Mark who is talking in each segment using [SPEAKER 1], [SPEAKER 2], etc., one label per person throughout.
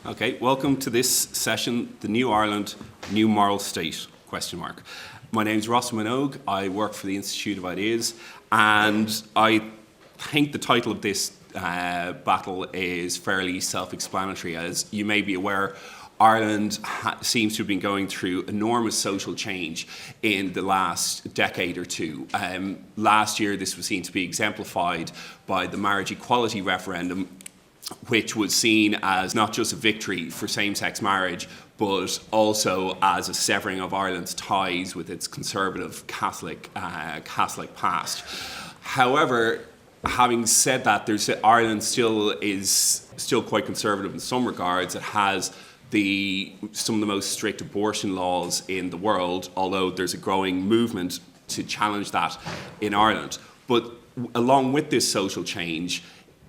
[SPEAKER 1] Okay, welcome to this session, The New Ireland, New Moral State, ? My name is Rossa Minogue. I work for the Institute of Ideas, and I think the title of this battle is fairly self-explanatory. As you may be aware, Ireland seems to have been going through enormous social change in the last decade or two. Last year, this was seen to be exemplified by the marriage equality referendum, which was seen as not just a victory for same-sex marriage, but also as a severing of Ireland's ties with its conservative Catholic past. However, having said that, Ireland is still quite conservative in some regards. It has some of the most strict abortion laws in the world, although there's a growing movement to challenge that in Ireland. But along with this social change,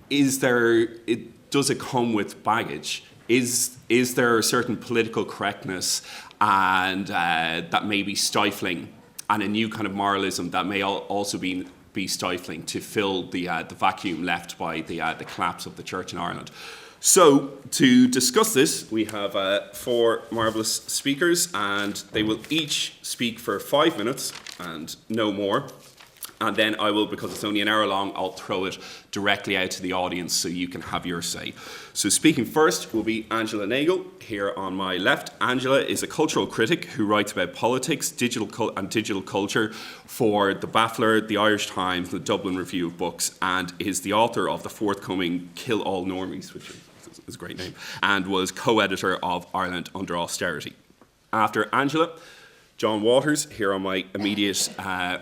[SPEAKER 1] does it come with baggage? Is there a certain political correctness and that may be stifling, and a new kind of moralism that may also be stifling to fill the vacuum left by the collapse of the Church in Ireland? So, to discuss this, we have four marvellous speakers, and they will each speak for 5 minutes and no more. And then I will, because it's only an hour long, I'll throw it directly out to the audience so you can have your say. So speaking first will be Angela Nagle, here on my left. Angela is a cultural critic who writes about politics, digital culture for The Baffler, The Irish Times, the Dublin Review of Books, and is the author of the forthcoming Kill All Normies, which is a great name, and was co-editor of Ireland Under Austerity. After Angela, John Waters, here on my immediate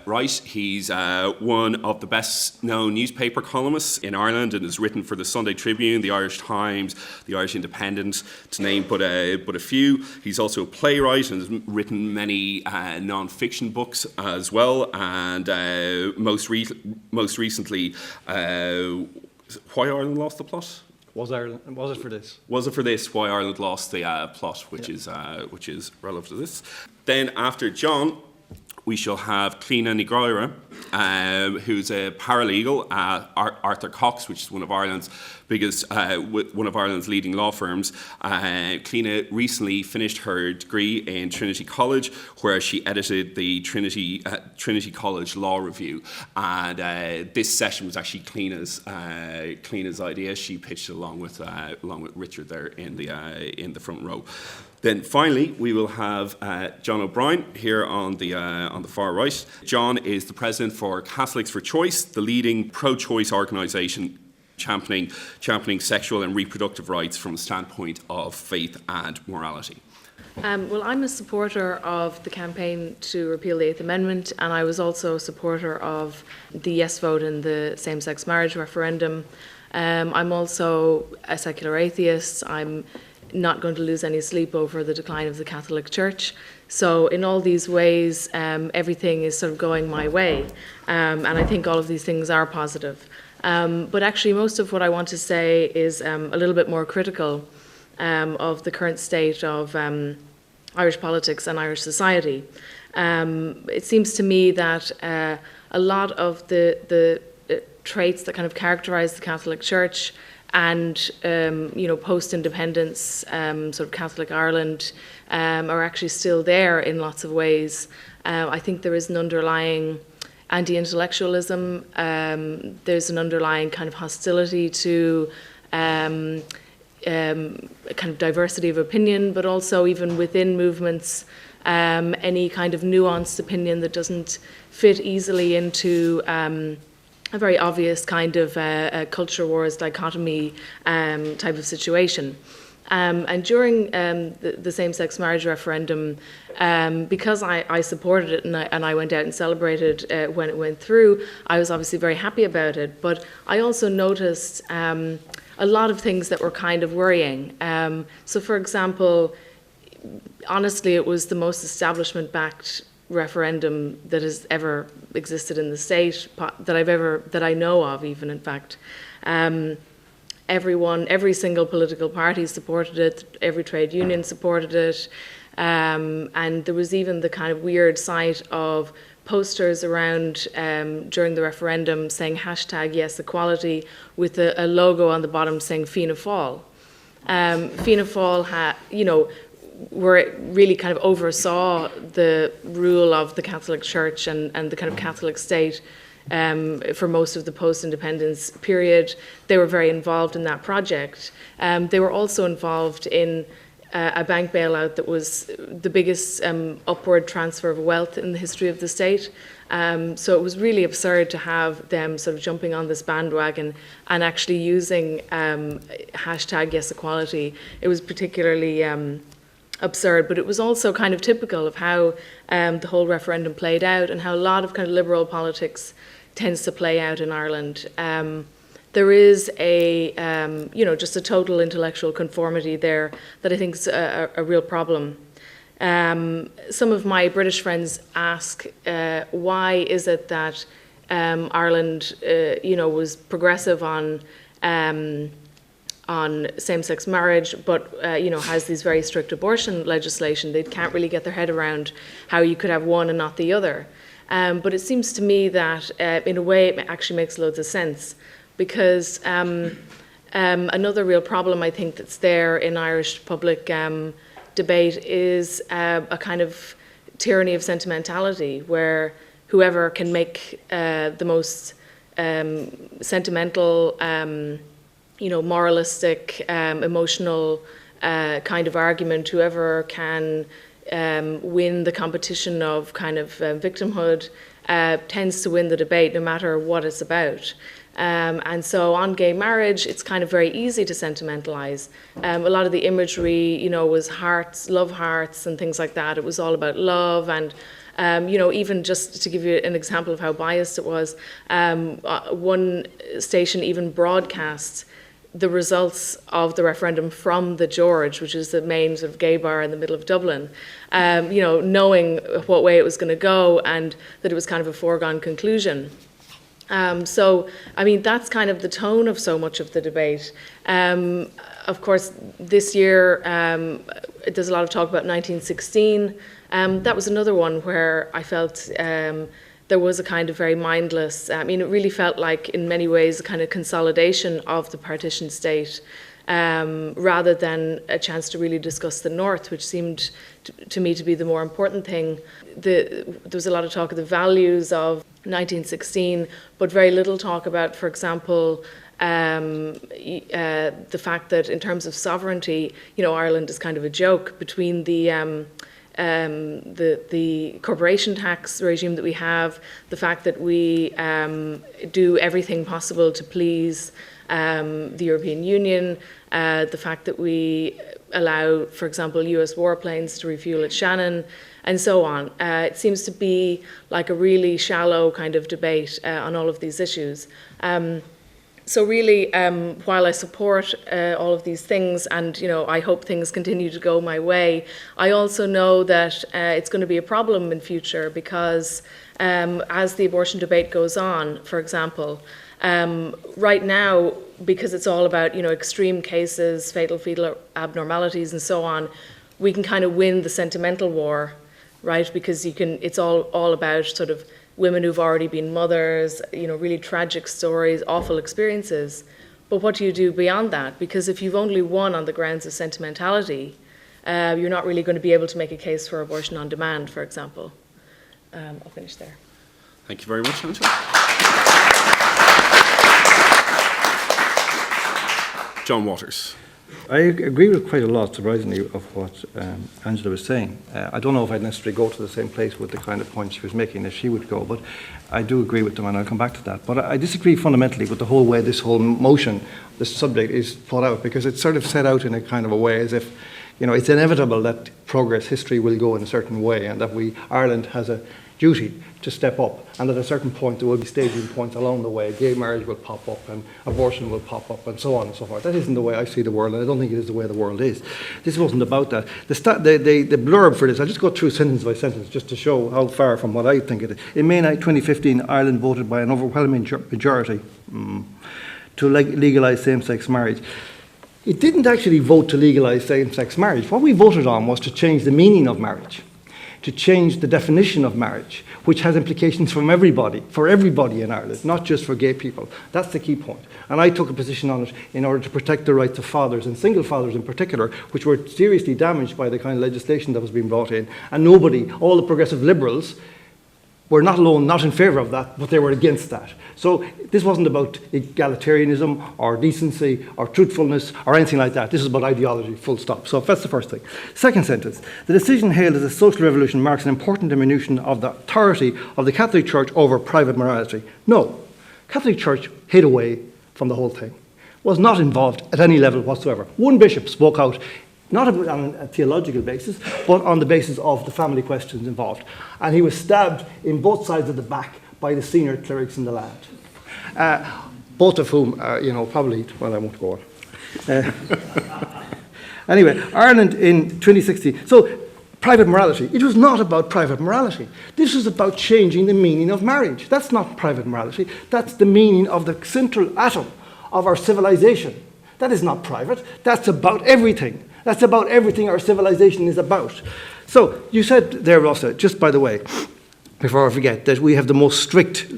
[SPEAKER 1] right. He's one of the best-known newspaper columnists in Ireland and has written for the Sunday Tribune, the Irish Times, the Irish Independent, to name but a few. He's also a playwright and has written many non-fiction books as well. And most recently, Why Ireland Lost the Plot?
[SPEAKER 2] Was it for this?
[SPEAKER 1] Was it for this? Why Ireland Lost the Plot, which is relevant to this. Then after John, we shall have Cliodhna Ni Ghadhra, who's a paralegal at Arthur Cox, which is one of Ireland's leading law firms. Cliodhna recently finished her degree in Trinity College, where she edited the Trinity College Law Review. And this session was actually Cliodhna's idea. She pitched it along with Richard there in the front row. Then finally, we will have Jon O'Brien here on the far right. John is the president for Catholics for Choice, the leading pro-choice organisation championing sexual and reproductive rights from a standpoint of faith and morality.
[SPEAKER 3] Well, I'm a supporter of the campaign to repeal the Eighth Amendment, and I was also a supporter of the yes vote in the same-sex marriage referendum. I'm also a secular atheist. I'm not going to lose any sleep over the decline of the Catholic Church. So in all these ways, everything is sort of going my way. And I think all of these things are positive. But actually, most of what I want to say is a little bit more critical of the current state of Irish politics and Irish society. It seems to me that a lot of the traits that kind of characterize the Catholic Church and post-independence sort of Catholic Ireland are actually still there in lots of ways. I think there is an underlying anti-intellectualism. There's an underlying kind of hostility to a kind of diversity of opinion, but also even within movements, any kind of nuanced opinion that doesn't fit easily into a very obvious kind of culture wars dichotomy type of situation. And during the same-sex marriage referendum, because I supported it and I went out and celebrated when it went through, I was obviously very happy about it. But I also noticed a lot of things that were kind of worrying. So, for example, honestly, it was the most establishment-backed referendum that has ever existed in the state that I know of, even in fact. every single political party supported it, every trade union supported it, and there was even the kind of weird sight of posters around during the referendum saying #YesEquality with a logo on the bottom saying Fianna Fáil. Fianna Fáil really kind of oversaw the rule of the Catholic Church and the kind of Catholic state for most of the post-independence period. They were very involved in that project. They were also involved in a bank bailout that was the biggest upward transfer of wealth in the history of the state. So it was really absurd to have them sort of jumping on this bandwagon and actually using #YesEquality. It was particularly absurd, but it was also kind of typical of how the whole referendum played out and how a lot of kind of liberal politics tends to play out in Ireland. There is just a total intellectual conformity there that I think is a real problem. Some of my British friends ask, why is it that Ireland, was progressive on same-sex marriage, but has these very strict abortion legislation? They can't really get their head around how you could have one and not the other. But it seems to me that, in a way, it actually makes loads of sense. Because another real problem I think that's there in Irish public debate is a kind of tyranny of sentimentality, where whoever can make the most sentimental, moralistic, emotional kind of argument, whoever can win the competition of kind of victimhood tends to win the debate, no matter what it's about. And so on gay marriage, it's kind of very easy to sentimentalize. A lot of the imagery, was hearts, love hearts and things like that. It was all about love and, even just to give you an example of how biased it was, one station even broadcast the results of the referendum from the George, which is the main sort of gay bar in the middle of Dublin, knowing what way it was going to go and that it was kind of a foregone conclusion. That's kind of the tone of so much of the debate. Of course, this year, there's a lot of talk about 1916. That was another one where I felt there was a kind of very mindless, it really felt like, in many ways, a kind of consolidation of the partition state, rather than a chance to really discuss the North, which seemed to me to be the more important thing. There was a lot of talk of the values of 1916, but very little talk about, for example, the fact that in terms of sovereignty, Ireland is kind of a joke between the corporation tax regime that we have, the fact that we do everything possible to please the European Union, the fact that we allow, for example, US warplanes to refuel at Shannon, and so on. It seems to be like a really shallow kind of debate on all of these issues. So really, while I support all of these things and, I hope things continue to go my way, I also know that it's going to be a problem in future because as the abortion debate goes on, for example, right now, because it's all about, extreme cases, fatal fetal abnormalities and so on, we can kind of win the sentimental war, right? Because it's all about sort of women who've already been mothers, really tragic stories, awful experiences. But what do you do beyond that? Because if you've only won on the grounds of sentimentality, you're not really going to be able to make a case for abortion on demand, for example. I'll finish there.
[SPEAKER 1] Thank you very much, Angela. John Waters.
[SPEAKER 2] I agree with quite a lot, surprisingly, of what Angela was saying. I don't know if I'd necessarily go to the same place with the kind of points she was making as she would go, but I do agree with them, and I'll come back to that. But I disagree fundamentally with the whole way this whole motion, this subject is thought out, because it's sort of set out in a kind of a way as if, it's inevitable that progress history will go in a certain way, and that Ireland has a duty to step up, and at a certain point there will be staging points along the way. Gay marriage will pop up and abortion will pop up and so on and so forth. That isn't the way I see the world, and I don't think it is the way the world is. This wasn't about that. The blurb for this, I'll just go through sentence by sentence just to show how far from what I think it is. In May 2015, Ireland voted by an overwhelming majority to legalise same-sex marriage. It didn't actually vote to legalise same-sex marriage. What we voted on was to change the meaning of marriage, to change the definition of marriage, which has implications for everybody in Ireland, not just for gay people. That's the key point. And I took a position on it in order to protect the rights of fathers, and single fathers in particular, which were seriously damaged by the kind of legislation that was being brought in. And nobody, all the progressive liberals, were not alone, not in favour of that, but they were against that. So this wasn't about egalitarianism or decency or truthfulness or anything like that. This is about ideology, full stop. So that's the first thing. Second sentence. The decision hailed as a social revolution marks an important diminution of the authority of the Catholic Church over private morality. No. Catholic Church hid away from the whole thing. Was not involved at any level whatsoever. One bishop spoke out, not on a theological basis, but on the basis of the family questions involved. And he was stabbed in both sides of the back by the senior clerics in the land. Both of whom, probably, well, I won't go on. Anyway, Ireland in 2016. So, private morality. It was not about private morality. This was about changing the meaning of marriage. That's not private morality. That's the meaning of the central atom of our civilization. That is not private. That's about everything. That's about everything our civilization is about. So, you said there, Rossa, just by the way, before I forget, that we have the most strict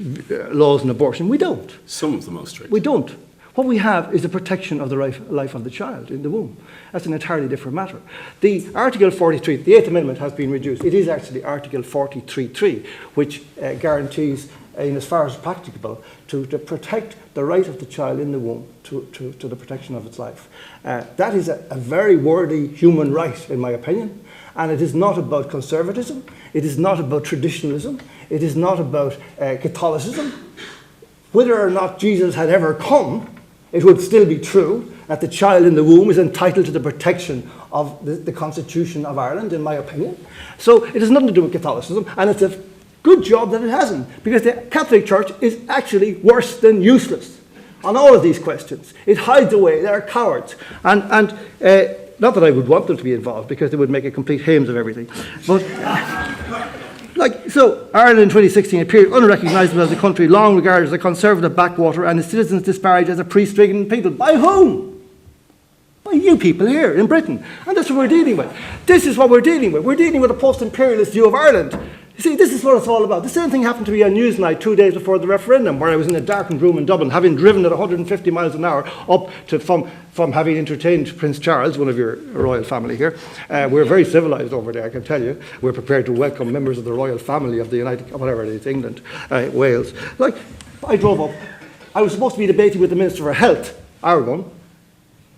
[SPEAKER 2] laws on abortion. We don't.
[SPEAKER 1] Some of the most strict.
[SPEAKER 2] We don't. What we have is the protection of the life of the child in the womb. That's an entirely different matter. The Article 43, the Eighth Amendment has been reduced. It is actually Article 43.3, which guarantees, in as far as practicable, to protect the right of the child in the womb to the protection of its life. That is a very worthy human right, in my opinion. And it is not about conservatism. It is not about traditionalism. It is not about Catholicism. Whether or not Jesus had ever come, it would still be true that the child in the womb is entitled to the protection of the Constitution of Ireland, in my opinion. So it has nothing to do with Catholicism, and it's a good job that it hasn't, because the Catholic Church is actually worse than useless on all of these questions. It hides away. They're cowards. And not that I would want them to be involved, because they would make a complete hames of everything. But, so Ireland in 2016 appeared unrecognisable as a country long regarded as a conservative backwater, and its citizens disparaged as a priest-ridden people. By whom? By you people here in Britain. And that's what we're dealing with. This is what we're dealing with. We're dealing with a post-imperialist view of Ireland. You see, this is what it's all about. The same thing happened to me on Newsnight 2 days before the referendum, where I was in a darkened room in Dublin, having driven at 150 miles an hour up to from having entertained Prince Charles, one of your royal family here. We're very civilised over there, I can tell you. We're prepared to welcome members of the royal family of the United, whatever it is, England, Wales. I drove up. I was supposed to be debating with the Minister for Health, Aragon.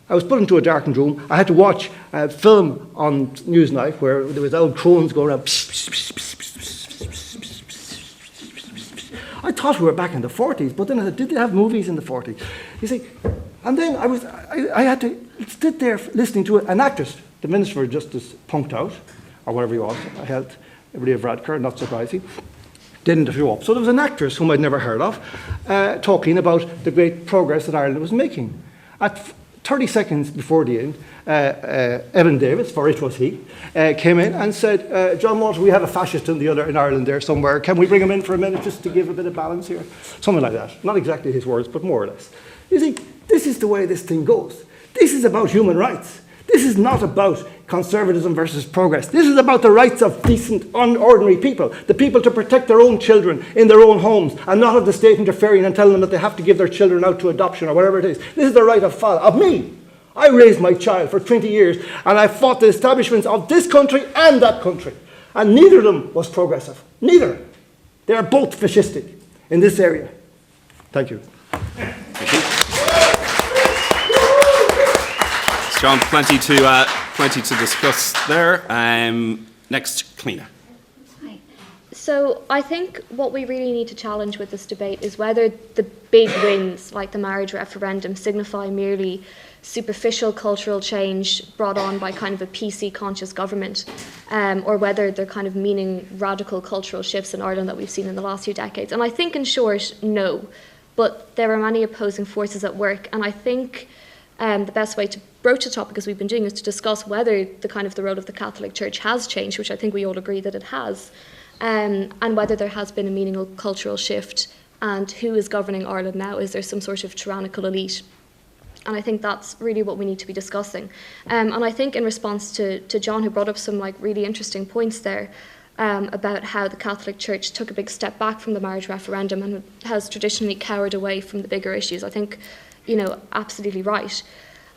[SPEAKER 2] I was put into a darkened room. I had to watch a film on Newsnight where there was old crones going around. I thought we were back in the 40s, but then I said, did they have movies in the 40s? You see, and then I had to sit there listening to an actress, the Minister for Justice punked out, or whatever he was, Health, Ria Varadkar, not surprising, didn't show up. So there was an actress whom I'd never heard of, talking about the great progress that Ireland was making. At 30 seconds before the end, Evan Davis, for it was he, came in and said, John Walter, we have a fascist in Ireland there somewhere. Can we bring him in for a minute just to give a bit of balance here? Something like that. Not exactly his words, but more or less. You see, this is the way this thing goes. This is about human rights. This is not about conservatism versus progress. This is about the rights of decent, ordinary people, the people to protect their own children in their own homes, and not of the state interfering and telling them that they have to give their children out to adoption or whatever it is. This is the right of me. I raised my child for 20 years, and I fought the establishments of this country and that country. And neither of them was progressive. Neither. They are both fascistic in this area. Thank you.
[SPEAKER 1] Thank you. John, plenty to discuss there. Next, Cliodhna.
[SPEAKER 4] Hi. So I think what we really need to challenge with this debate is whether the big wins, like the marriage referendum, signify merely superficial cultural change brought on by kind of a PC-conscious government, or whether they're kind of meaning radical cultural shifts in Ireland that we've seen in the last few decades. And I think, in short, no. But there are many opposing forces at work, and I think the best way to broach the topic, as we've been doing, is to discuss whether the role of the Catholic Church has changed, which I think we all agree that it has, and whether there has been a meaningful cultural shift And who is governing Ireland now? Is there some sort of tyrannical elite? And I think that's really what we need to be discussing. And I think in response to John, who brought up some like really interesting points there about how the Catholic Church took a big step back from the marriage referendum and has traditionally cowered away from the bigger issues. I think, absolutely right.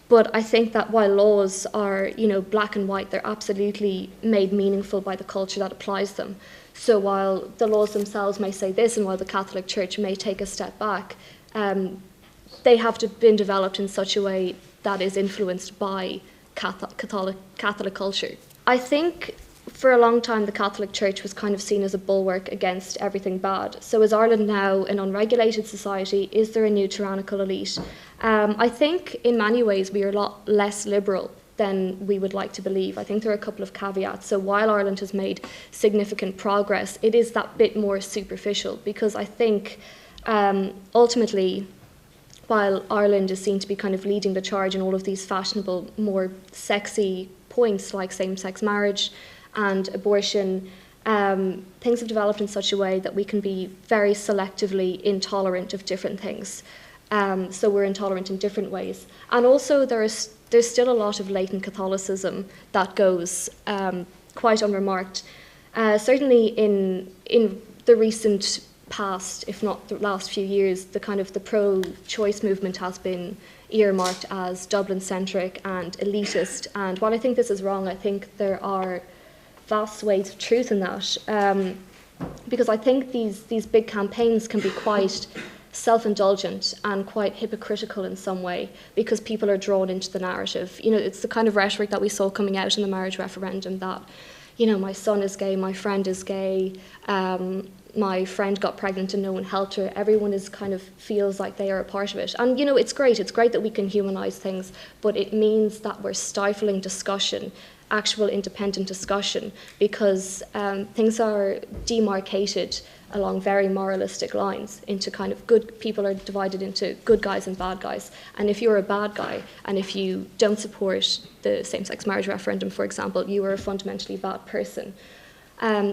[SPEAKER 4] But I think that while laws are, black and white, they're absolutely made meaningful by the culture that applies them. So while the laws themselves may say this, and while the Catholic Church may take a step back, they have been developed in such a way that is influenced by Catholic culture. I think for a long time the Catholic Church was kind of seen as a bulwark against everything bad. So is Ireland now an unregulated society? Is there a new tyrannical elite? I think in many ways we are a lot less liberal than we would like to believe. I think there are a couple of caveats. So while Ireland has made significant progress, it is that bit more superficial, because I think ultimately, while Ireland is seen to be kind of leading the charge in all of these fashionable, more sexy points like same-sex marriage and abortion, things have developed in such a way that we can be very selectively intolerant of different things. So we're intolerant in different ways. And also there's still a lot of latent Catholicism that goes quite unremarked. Certainly in the recent past, if not the last few years, the pro-choice movement has been earmarked as Dublin-centric and elitist. And while I think this is wrong, I think there are vast swathes of truth in that. Because I think these big campaigns can be quite self-indulgent and quite hypocritical in some way, because people are drawn into the narrative. It's the kind of rhetoric that we saw coming out in the marriage referendum that, my son is gay, my friend is gay, my friend got pregnant and no one helped her. Everyone is kind of feels like they are a part of it. And, it's great. It's great that we can humanize things, but it means that we're stifling discussion, actual independent discussion, because things are demarcated along very moralistic lines into kind of good people are divided into good guys and bad guys. And if you're a bad guy and if you don't support the same-sex marriage referendum, for example, you are a fundamentally bad person.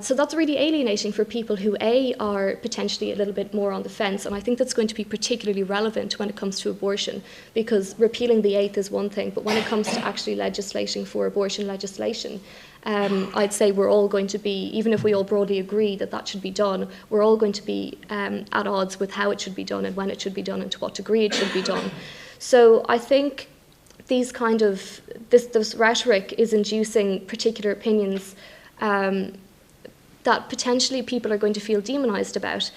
[SPEAKER 4] So that's really alienating for people who, A, are potentially a little bit more on the fence, and I think that's going to be particularly relevant when it comes to abortion, because repealing the eighth is one thing, but when it comes to actually legislating for abortion legislation, I'd say we're all going to be, even if we all broadly agree that that should be done, we're all going to be at odds with how it should be done and when it should be done and to what degree it should be done. So I think these this rhetoric is inducing particular opinions that potentially people are going to feel demonized about.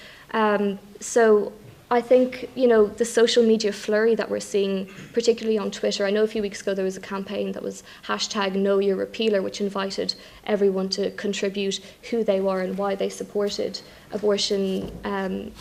[SPEAKER 4] So I think, the social media flurry that we're seeing, particularly on Twitter. I know a few weeks ago there was a campaign that was #KnowYourRepealer, which invited everyone to contribute who they were and why they supported abortion.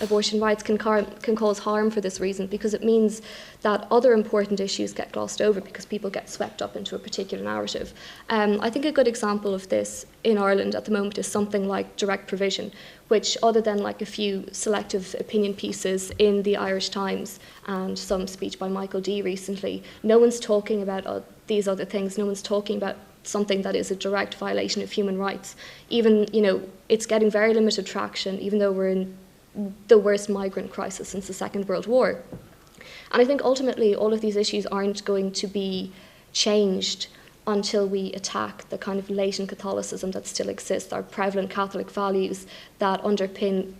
[SPEAKER 4] Abortion rights can cause harm for this reason, because it means that other important issues get glossed over because people get swept up into a particular narrative. I think a good example of this in Ireland at the moment is something like direct provision, which, other than like a few selective opinion pieces in the Irish Times and some speech by Michael D recently, no one's talking about these other things. No one's talking about something that is a direct violation of human rights. Even, it's getting very limited traction, even though we're in the worst migrant crisis since the Second World War. And I think ultimately all of these issues aren't going to be changed until we attack the kind of latent Catholicism that still exists, our prevalent Catholic values that underpin,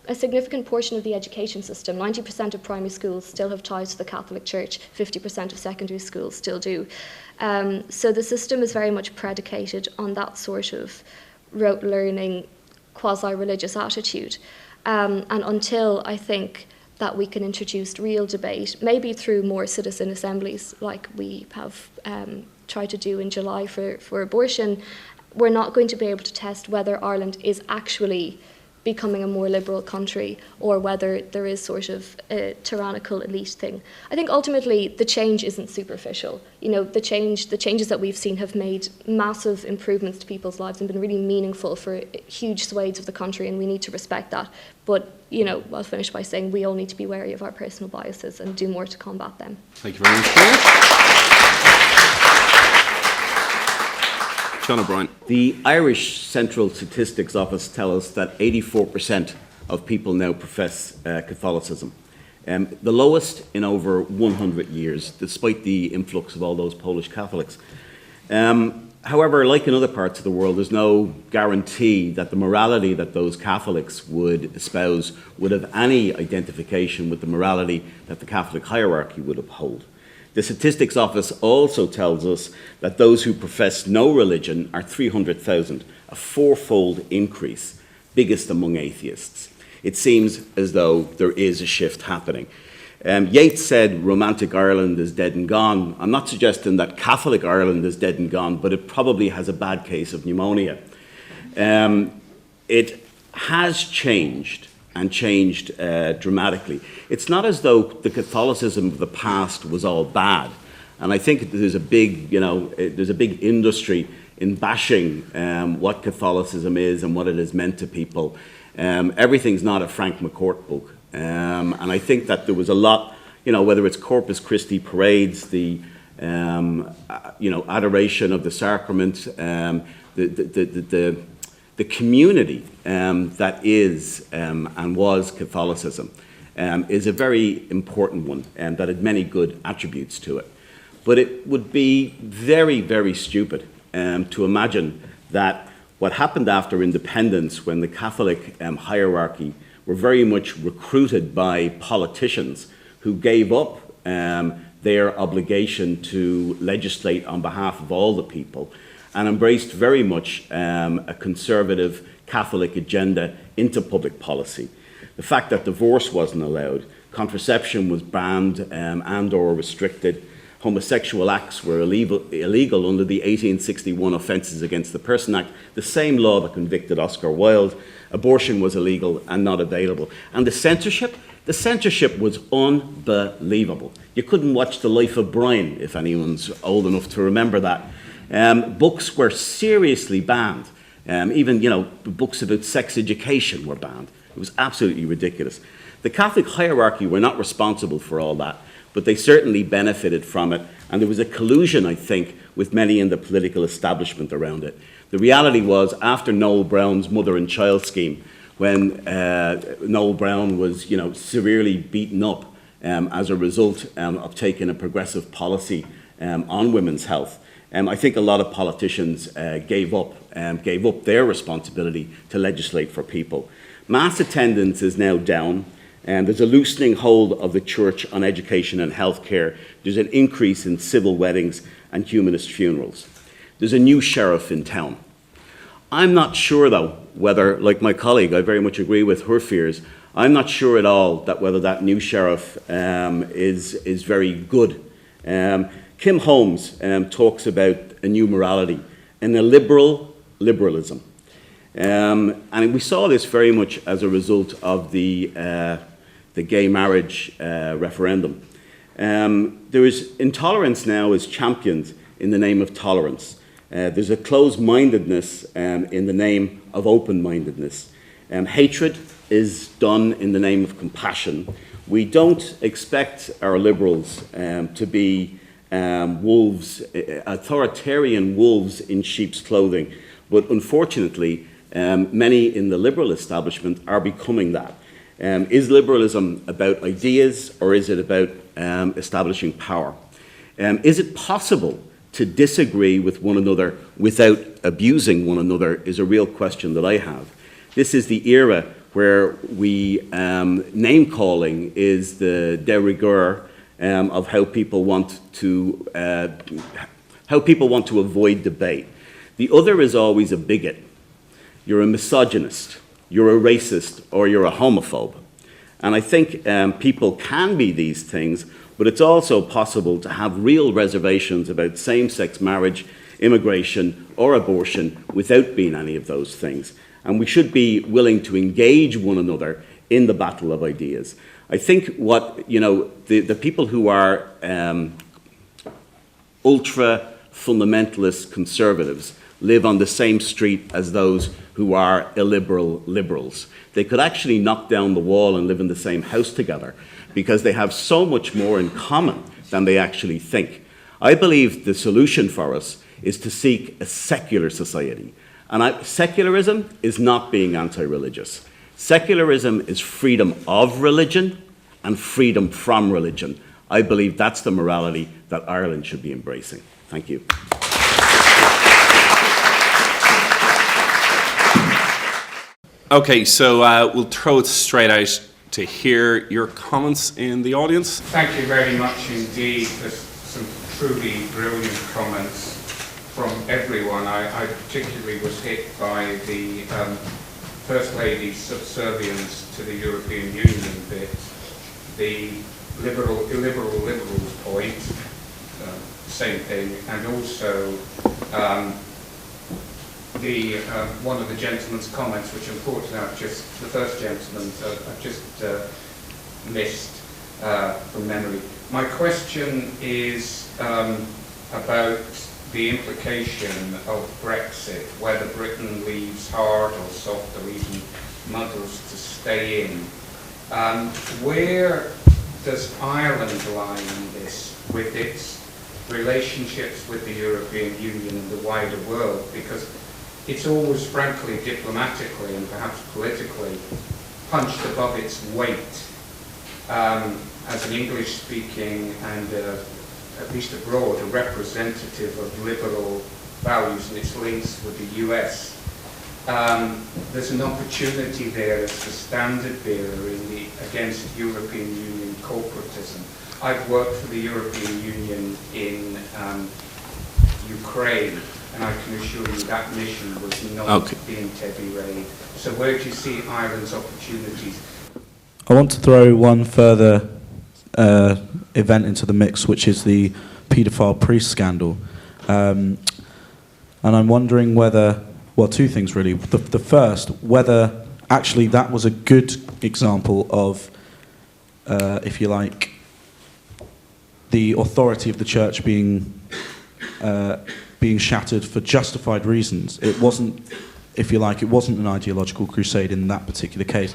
[SPEAKER 4] a significant portion of the education system. 90% of primary schools still have ties to the Catholic Church, 50% of secondary schools still do. So the system is very much predicated on that sort of rote learning, quasi-religious attitude. And until I think that we can introduce real debate, maybe through more citizen assemblies like we have tried to do in July for abortion, we're not going to be able to test whether Ireland is actually becoming a more liberal country or whether there is sort of a tyrannical elite thing. I think ultimately the change isn't superficial. The changes that we've seen have made massive improvements to people's lives and been really meaningful for huge swathes of the country, and we need to respect that. But, I'll finish by saying we all need to be wary of our personal biases and do more to combat them.
[SPEAKER 1] Thank you very much, Claire. Jon O'Brien.
[SPEAKER 5] The Irish Central Statistics Office tell us that 84% of people now profess Catholicism. The lowest in over 100 years, despite the influx of all those Polish Catholics. However, like in other parts of the world, there's no guarantee that the morality that those Catholics would espouse would have any identification with the morality that the Catholic hierarchy would uphold. The Statistics Office also tells us that those who profess no religion are 300,000, a fourfold increase, biggest among atheists. It seems as though there is a shift happening. Yeats said romantic Ireland is dead and gone. I'm not suggesting that Catholic Ireland is dead and gone, but it probably has a bad case of pneumonia. It has changed and changed dramatically. It's not as though the Catholicism of the past was all bad. And I think there's a big, there's a big industry in bashing what Catholicism is and what it has meant to people. Everything's not a Frank McCourt book. And I think that there was a lot, whether it's Corpus Christi parades, the, adoration of the sacrament, the community that is and was Catholicism is a very important one and that had many good attributes to it. But it would be very, very stupid to imagine that what happened after independence, when the Catholic hierarchy were very much recruited by politicians who gave up their obligation to legislate on behalf of all the people and embraced very much a conservative Catholic agenda into public policy. The fact that divorce wasn't allowed, contraception was banned and or restricted, homosexual acts were illegal under the 1861 Offences Against the Person Act, the same law that convicted Oscar Wilde. Abortion was illegal and not available. And the censorship was unbelievable. You couldn't watch The Life of Brian, if anyone's old enough to remember that. Books were seriously banned. Even, books about sex education were banned. It was absolutely ridiculous. The Catholic hierarchy were not responsible for all that, but they certainly benefited from it. And there was a collusion, I think, with many in the political establishment around it. The reality was, after Noel Brown's mother and child scheme, when Noel Brown was, severely beaten up as a result of taking a progressive policy on women's health, I think a lot of politicians gave up their responsibility to legislate for people. Mass attendance is now down. There's a loosening hold of the church on education and healthcare. There's an increase in civil weddings and humanist funerals. There's a new sheriff in town. I'm not sure, though, whether, like my colleague, I very much agree with her fears. I'm not sure at all that whether that new sheriff is very good. Kim Holmes talks about a new morality and a liberalism. And we saw this very much as a result of the gay marriage referendum. There is intolerance now is championed in the name of tolerance. There's a closed-mindedness in the name of open-mindedness. Hatred is done in the name of compassion. We don't expect our liberals to be wolves, authoritarian wolves in sheep's clothing, but unfortunately, many in the liberal establishment are becoming that. Is liberalism about ideas, or is it about establishing power? Is it possible to disagree with one another without abusing one another is a real question that I have. This is the era where name-calling is the de rigueur of how people want to avoid debate. The other is always a bigot. You're a misogynist, you're a racist, or you're a homophobe. And I think people can be these things, but it's also possible to have real reservations about same-sex marriage, immigration, or abortion without being any of those things. And we should be willing to engage one another in the battle of ideas. I think what, the people who are ultra-fundamentalist conservatives live on the same street as those who are illiberal liberals. They could actually knock down the wall and live in the same house together because they have so much more in common than they actually think. I believe the solution for us is to seek a secular society. And secularism is not being anti-religious. Secularism is freedom of religion and freedom from religion. I believe that's the morality that Ireland should be embracing. Thank you.
[SPEAKER 1] Okay, so we'll throw it straight out to hear your comments in the audience.
[SPEAKER 6] Thank you very much indeed for some truly brilliant comments from everyone. I particularly was hit by the First Lady's subservience to the European Union bit, the illiberal point, same thing, and also one of the gentleman's comments, which I'm pointing out, just the first gentleman, I've just missed from memory. My question is about the implication of Brexit, whether Britain leaves hard or soft or even muddles to stay in. Where does Ireland lie in this with its relationships with the European Union and the wider world? Because it's always, frankly, diplomatically and perhaps politically punched above its weight as an English-speaking and, at least abroad, a representative of liberal values and its links with the US. There's an opportunity there as the standard bearer against European Union corporatism. I've worked for the European Union in Ukraine, and I can assure you that mission was not the Entebbe raid. So where do you see Ireland's opportunities?
[SPEAKER 7] I want to throw one further event into the mix, which is the paedophile priest scandal. And I'm wondering whether, well, two things really. The first, whether actually that was a good example of, if you like, the authority of the church being shattered for justified reasons. It wasn't, if you like, it wasn't an ideological crusade in that particular case.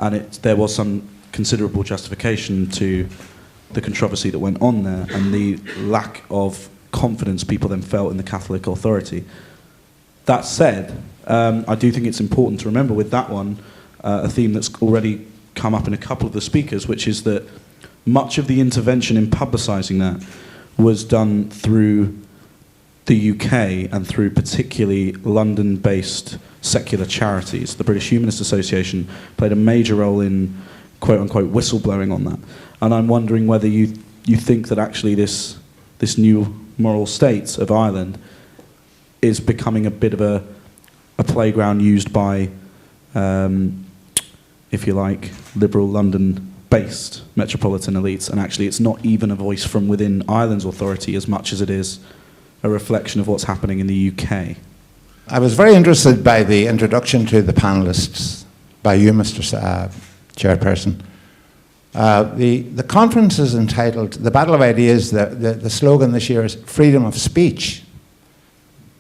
[SPEAKER 7] And there was some considerable justification to the controversy that went on there and the lack of confidence people then felt in the Catholic authority. That said, I do think it's important to remember with that one a theme that's already come up in a couple of the speakers, which is that much of the intervention in publicising that was done through the UK and through particularly London-based secular charities. The British Humanist Association played a major role in quote-unquote whistleblowing on that. And I'm wondering whether you think that actually this new moral state of Ireland is becoming a bit of a playground used by, if you like, liberal London-based metropolitan elites, and actually it's not even a voice from within Ireland's authority as much as it is a reflection of what's happening in the UK.
[SPEAKER 8] I was very interested by the introduction to the panellists by you, Mr. Chairperson. The conference is entitled, The Battle of Ideas, the slogan this year is freedom of speech.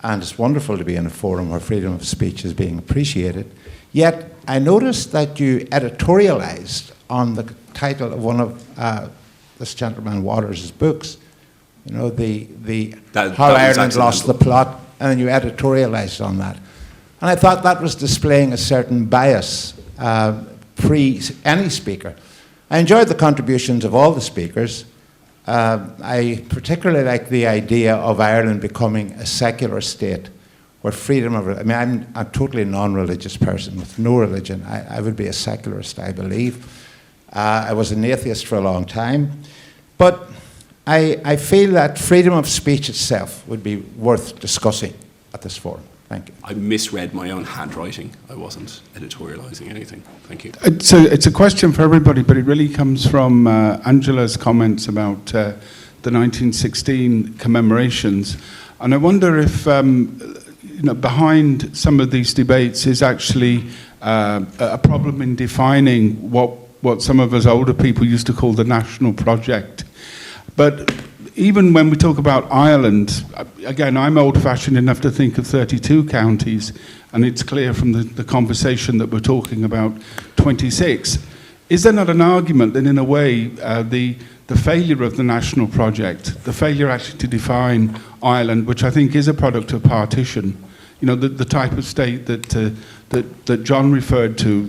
[SPEAKER 8] And it's wonderful to be in a forum where freedom of speech is being appreciated. Yet, I noticed that you editorialized on the title of one of this gentleman Waters' books. You know, how Ireland lost the plot, and then you editorialized on that. And I thought that was displaying a certain bias pre any speaker. I enjoyed the contributions of all the speakers. I particularly like the idea of Ireland becoming a secular state where freedom of, I mean, I'm a totally non-religious person with no religion. I would be a secularist, I believe. I was an atheist for a long time. But I feel that freedom of speech itself would be worth discussing at this forum. Thank you.
[SPEAKER 1] I misread my own handwriting. I wasn't editorialising anything. Thank you.
[SPEAKER 9] It's a question for everybody, but it really comes from Angela's comments about the 1916 commemorations. And I wonder if behind some of these debates is actually a problem in defining what some of us older people used to call the national project. But even when we talk about Ireland, again, I'm old-fashioned enough to think of 32 counties, and it's clear from the conversation that we're talking about 26. Is there not an argument that, in a way, the failure of the national project, the failure actually to define Ireland, which I think is a product of partition, the type of state that John referred to,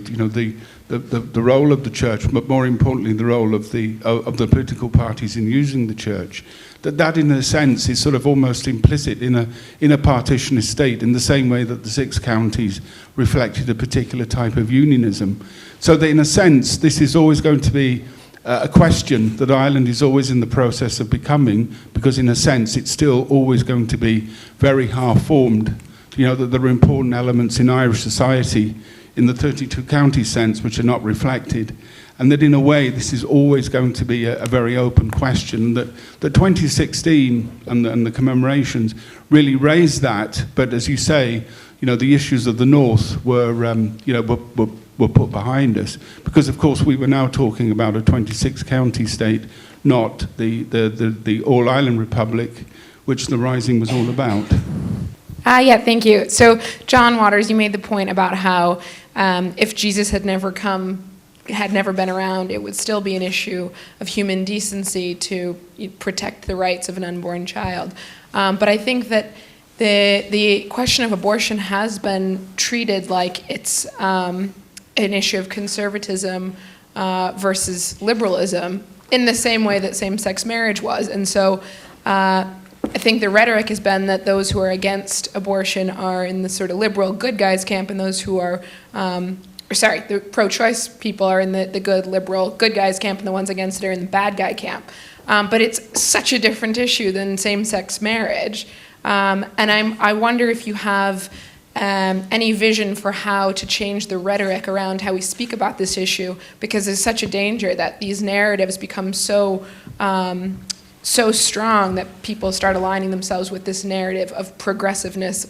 [SPEAKER 9] the role of the church, but more importantly the role of the political parties in using the church, that in a sense is sort of almost implicit in a partitionist state, in the same way that the 6 counties reflected a particular type of unionism. So that in a sense this is always going to be a question that Ireland is always in the process of becoming, because in a sense it's still always going to be very half-formed. That there are important elements in Irish society in the 32 county sense which are not reflected, and that in a way this is always going to be a very open question. That 2016 and the commemorations really raised that, but as you say, the issues of the North were put behind us, because of course we were now talking about a 26 county state, not the All Ireland Republic, which the Rising was all about.
[SPEAKER 10] Yeah, thank you. So, John Waters, you made the point about how if Jesus had never been around, it would still be an issue of human decency to protect the rights of an unborn child. But I think that the question of abortion has been treated like it's an issue of conservatism versus liberalism, in the same way that same-sex marriage was. And so I think the rhetoric has been that those who are against abortion are in the sort of liberal good guys camp, and those who are, the pro-choice people are in the good liberal good guys camp, and the ones against it are in the bad guy camp. But it's such a different issue than same-sex marriage. And I wonder if you have any vision for how to change the rhetoric around how we speak about this issue, because there's such a danger that these narratives become so strong that people start aligning themselves with this narrative of progressiveness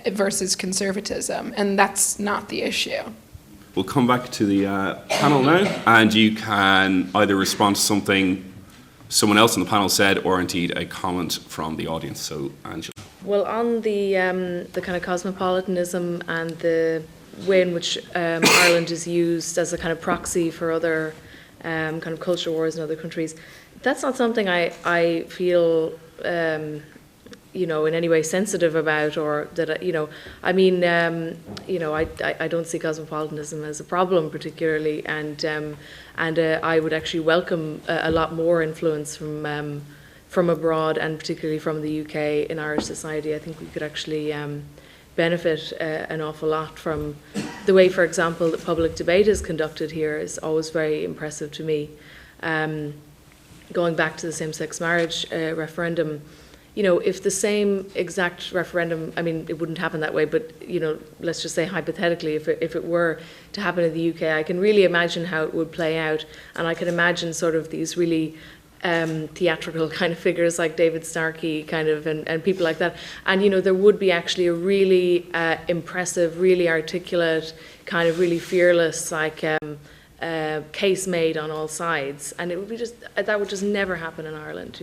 [SPEAKER 10] versus conservatism, and that's not the issue.
[SPEAKER 1] We'll come back to the panel now, and you can either respond to something someone else on the panel said, or indeed a comment from the audience. So, Angela.
[SPEAKER 3] Well, on the kind of cosmopolitanism and the way in which Ireland is used as a kind of proxy for other kind of culture wars in other countries, that's not something I feel, in any way sensitive about, or that, I don't see cosmopolitanism as a problem particularly, and I would actually welcome a lot more influence from abroad, and particularly from the UK in Irish society. I think we could actually benefit an awful lot from the way, for example, that public debate is conducted here is always very impressive to me. Going back to the same-sex marriage referendum, if the same exact referendum, I mean, it wouldn't happen that way, but, let's just say hypothetically, if it were to happen in the UK, I can really imagine how it would play out, and I can imagine sort of these really theatrical kind of figures like David Starkey kind of, and people like that, and there would be actually a really impressive, really articulate, kind of really fearless, like case made on all sides, and it would be that would just never happen in Ireland,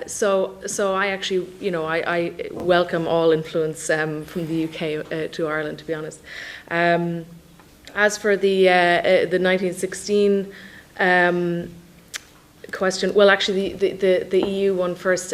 [SPEAKER 3] so I actually, I welcome all influence from the UK to Ireland, to be honest. As for the 1916 question, well, actually the EU one first.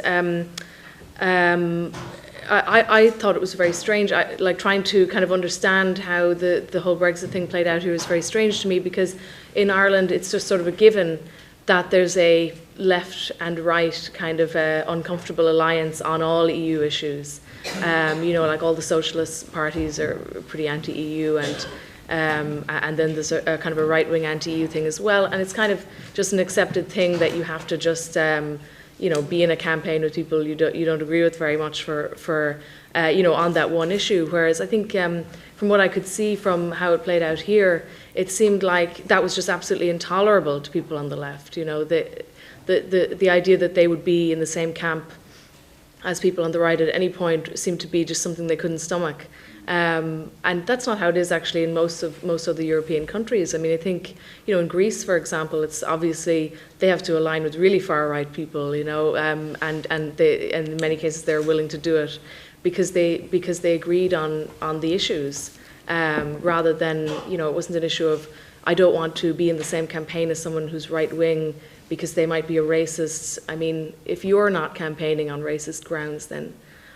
[SPEAKER 3] I thought it was very strange. Like trying to kind of understand how the whole Brexit thing played out here was very strange to me, because in Ireland it's just sort of a given that there's a left and right kind of uncomfortable alliance on all EU issues. Like all the socialist parties are pretty anti-EU, and then there's a kind of a right-wing anti-EU thing as well, and it's kind of just an accepted thing that you have to just be in a campaign with people you don't agree with very much for on that one issue. Whereas I think from what I could see from how it played out here, it seemed like that was just absolutely intolerable to people on the left. The idea that they would be in the same camp as people on the right at any point seemed to be just something they couldn't stomach. And that's not how it is actually in most of the European countries. I mean, I think, in Greece, for example, it's obviously they have to align with really far-right people, and in many cases they're willing to do it because they agreed on the issues, rather than, it wasn't an issue of, I don't want to be in the same campaign as someone who's right-wing because they might be a racist. I mean, if you're not campaigning on racist grounds, then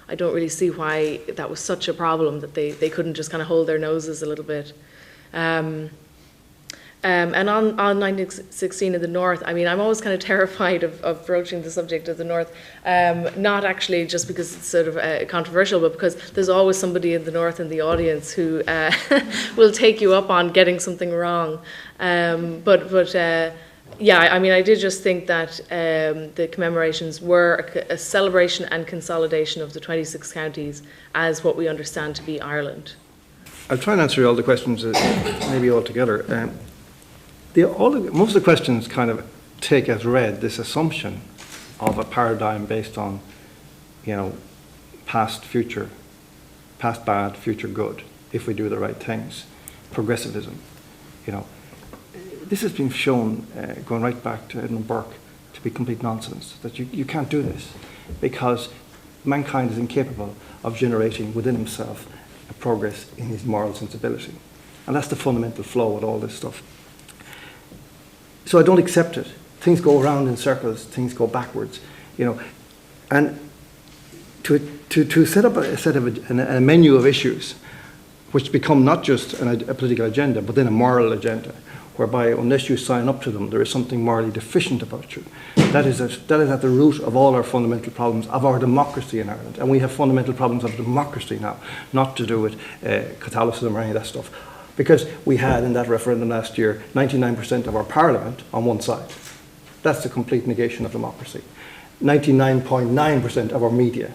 [SPEAKER 3] I don't really see why that was such a problem that they couldn't just kind of hold their noses a little bit. And on 1916 in the North, I mean, I'm always kind of terrified of broaching the subject of the North, not actually just because it's sort of controversial, but because there's always somebody in the North in the audience who will take you up on getting something wrong. Yeah, I mean, I did just think that the commemorations were a celebration and consolidation of the 26 counties as what we understand to be Ireland.
[SPEAKER 2] I'll try and answer all the questions, maybe all together. Most of the questions kind of take as read this assumption of a paradigm based on, past bad, future good, if we do the right things. Progressivism, This has been shown, going right back to Edmund Burke, to be complete nonsense, that you can't do this, because mankind is incapable of generating within himself a progress in his moral sensibility. And that's the fundamental flaw with all this stuff. So I don't accept it. Things go around in circles, things go backwards, And to set up a menu of issues, which become not just a political agenda, but then a moral agenda, whereby unless you sign up to them, there is something morally deficient about you. That is at the root of all our fundamental problems of our democracy in Ireland. And we have fundamental problems of democracy now, not to do with Catholicism or any of that stuff. Because we had, in that referendum last year, 99% of our parliament on one side. That's the complete negation of democracy. 99.9% of our media.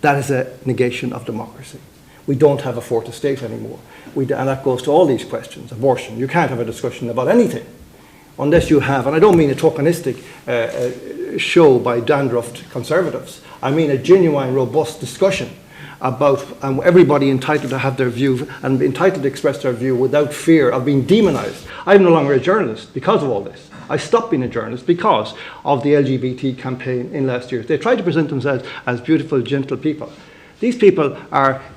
[SPEAKER 2] That is a negation of democracy. We don't have a fourth estate anymore. And that goes to all these questions. Abortion. You can't have a discussion about anything unless you have, and I don't mean a tokenistic show by dandruffed conservatives. I mean a genuine, robust discussion about everybody entitled to have their view and entitled to express their view without fear of being demonized. I'm no longer a journalist because of all this. I stopped being a journalist because of the LGBT campaign in last year. They tried to present themselves as beautiful, gentle people. These people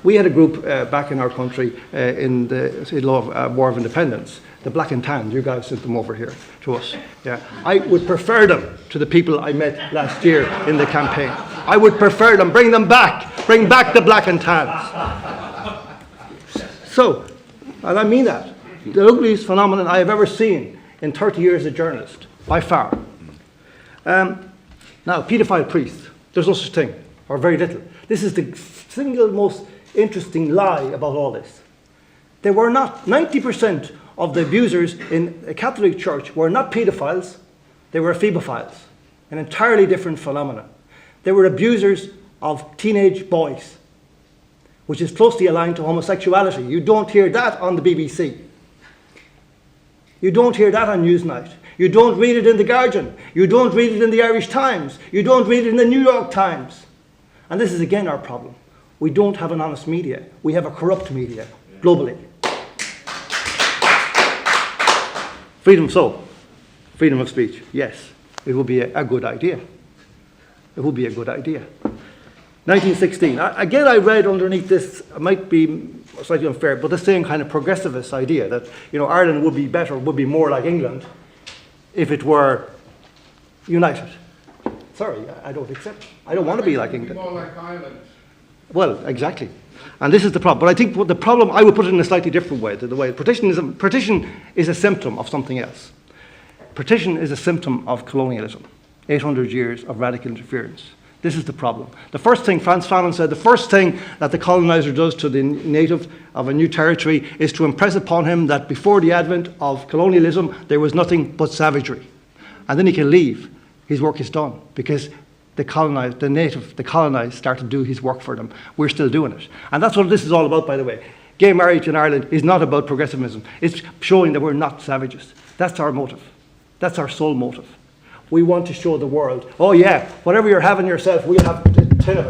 [SPEAKER 2] we had a group back in our country in the War of Independence, the Black and Tans. You guys sent them over here to us. Yeah, I would prefer them to the people I met last year in the campaign. I would prefer them. Bring them back. Bring back the Black and Tans. So, and I mean that. The ugliest phenomenon I have ever seen in 30 years as a journalist, by far. Now, paedophile priests, there's no such thing, or very little. This is the single most interesting lie about all this. They were not, 90% of the abusers in the Catholic Church were not paedophiles, they were ephebophiles, an entirely different phenomenon. They were abusers of teenage boys, which is closely aligned to homosexuality. You don't hear that on the BBC. You don't hear that on Newsnight. You don't read it in The Guardian. You don't read it in the Irish Times. You don't read it in the New York Times. And this is again our problem. We don't have an honest media. We have a corrupt media, globally. Freedom of speech, yes. It would be a good idea. It would be a good idea. 1916. Again, I read underneath this, it might be slightly unfair, but the same kind of progressivist idea that Ireland would be better, would be more like England if it were united. Sorry, I don't accept it. I don't want to be like England.
[SPEAKER 9] More like Ireland.
[SPEAKER 2] Well, exactly. And this is the problem. But I think the problem, I would put it in a slightly different way. The way partition is a symptom of something else. Partition is a symptom of colonialism. 800 years of radical interference. This is the problem. The first thing, Frantz Fanon said, the first thing that the colonizer does to the native of a new territory is to impress upon him that before the advent of colonialism, there was nothing but savagery. And then he can leave. His work is done because the colonized start to do his work for them. We're still doing it. And that's what this is all about, by the way. Gay marriage in Ireland is not about progressivism. It's showing that we're not savages. That's our motive. That's our sole motive. We want to show the world, oh yeah, whatever you're having yourself, we'll have 10 of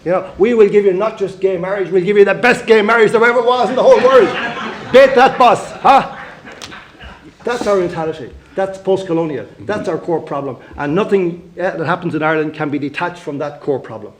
[SPEAKER 2] it. We will give you not just gay marriage, we'll give you the best gay marriage there ever was in the whole world. Bait that bus, huh? That's our mentality. That's post-colonial. That's our core problem. And nothing that happens in Ireland can be detached from that core problem.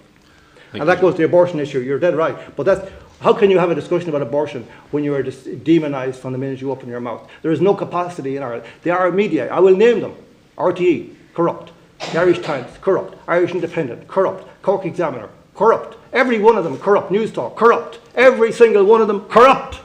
[SPEAKER 2] And that goes to the abortion issue. You're dead right. But how can you have a discussion about abortion when you are demonized from the minute you open your mouth? There is no capacity in Ireland. They are media. I will name them. RTE, corrupt. The Irish Times, corrupt. Irish Independent, corrupt. Cork Examiner, corrupt. Every one of them corrupt. News Talk, corrupt. Every single one of them corrupt.